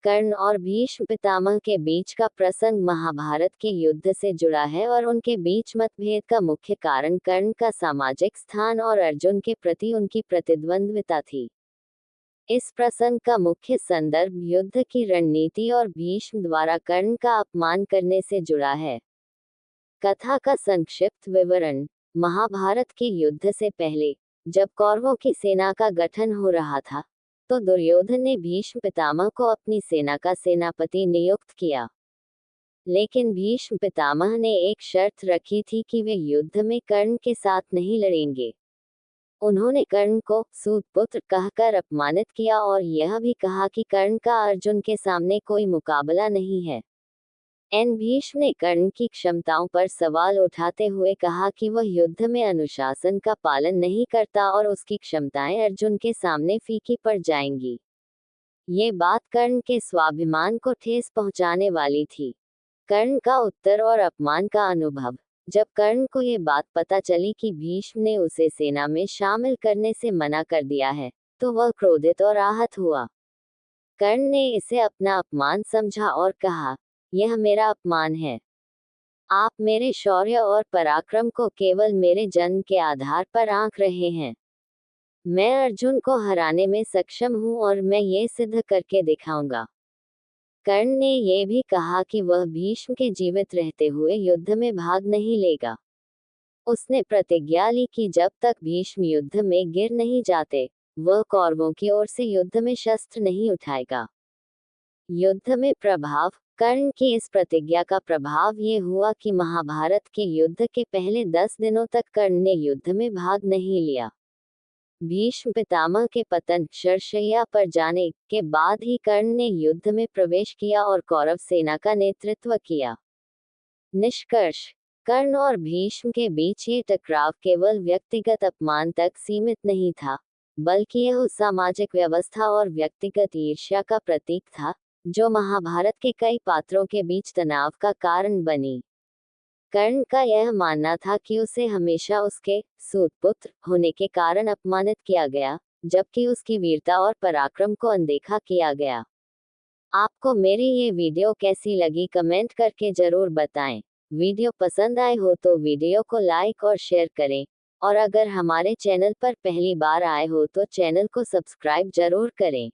कर्ण और भीष्म पितामह के बीच का प्रसंग महाभारत के युद्ध से जुड़ा है और उनके बीच मतभेद का मुख्य कारण कर्ण का सामाजिक स्थान और अर्जुन के प्रति उनकी प्रतिद्वंद्विता थी। इस प्रसंग का मुख्य संदर्भ युद्ध की रणनीति और भीष्म द्वारा कर्ण का अपमान करने से जुड़ा है। कथा का संक्षिप्त विवरण। महाभारत के युद्ध से पहले, जब कौरवों की सेना का गठन हो रहा था, तो दुर्योधन ने भीष्म पितामह को अपनी सेना का सेनापति नियुक्त किया। लेकिन भीष्म पितामह ने एक शर्त रखी थी कि वे युद्ध में कर्ण के साथ नहीं लड़ेंगे। उन्होंने कर्ण को सूतपुत्र कहकर अपमानित किया और यह भी कहा कि कर्ण का अर्जुन के सामने कोई मुकाबला नहीं है। भीष्म ने कर्ण की क्षमताओं पर सवाल उठाते हुए कहा कि वह युद्ध में अनुशासन का पालन नहीं करता और उसकी क्षमताएं अर्जुन के सामने फीकी पड़ जाएंगी। ये बात कर्ण के स्वाभिमान को ठेस पहुंचाने वाली थी। कर्ण का उत्तर और अपमान का अनुभव। जब कर्ण को ये बात पता चली कि भीष्म ने उसे सेना में शामिल करने से मना कर दिया है, तो वह क्रोधित और आहत हुआ। कर्ण ने इसे अपना अपमान समझा और कहा, यह मेरा अपमान है। आप मेरे शौर्य और पराक्रम को केवल मेरे जन्म के आधार पर आंक रहे हैं। मैं अर्जुन को हराने में सक्षम हूं और मैं ये सिद्ध करके दिखाऊंगा। कर्ण ने यह भी कहा कि वह भीष्म के जीवित रहते हुए युद्ध में भाग नहीं लेगा। उसने प्रतिज्ञा ली कि जब तक भीष्म युद्ध में गिर नहीं जाते, वह कौरवों की ओर से युद्ध में शस्त्र नहीं उठाएगा। युद्ध में प्रभाव। कर्ण की इस प्रतिज्ञा का प्रभाव ये हुआ कि महाभारत के युद्ध के पहले 10 दिनों तक कर्ण ने युद्ध में भाग नहीं लिया। भीष्म पितामह के पतन शरशय्या पर जाने के बाद ही कर्ण ने युद्ध में प्रवेश किया और कौरव सेना का नेतृत्व किया। निष्कर्ष। कर्ण और भीष्म के बीच ये टकराव केवल व्यक्तिगत अपमान तक सीमित नहीं था, बल्कि यह सामाजिक व्यवस्था और व्यक्तिगत ईर्ष्या का प्रतीक था, जो महाभारत के कई पात्रों के बीच तनाव का कारण बनी। कर्ण का यह मानना था कि उसे हमेशा उसके सूतपुत्र होने के कारण अपमानित किया गया, जबकि उसकी वीरता और पराक्रम को अनदेखा किया गया। आपको मेरी ये वीडियो कैसी लगी कमेंट करके जरूर बताएं। वीडियो पसंद आए हो तो वीडियो को लाइक और शेयर करें, और अगर हमारे चैनल पर पहली बार आए हो तो चैनल को सब्सक्राइब जरूर करें।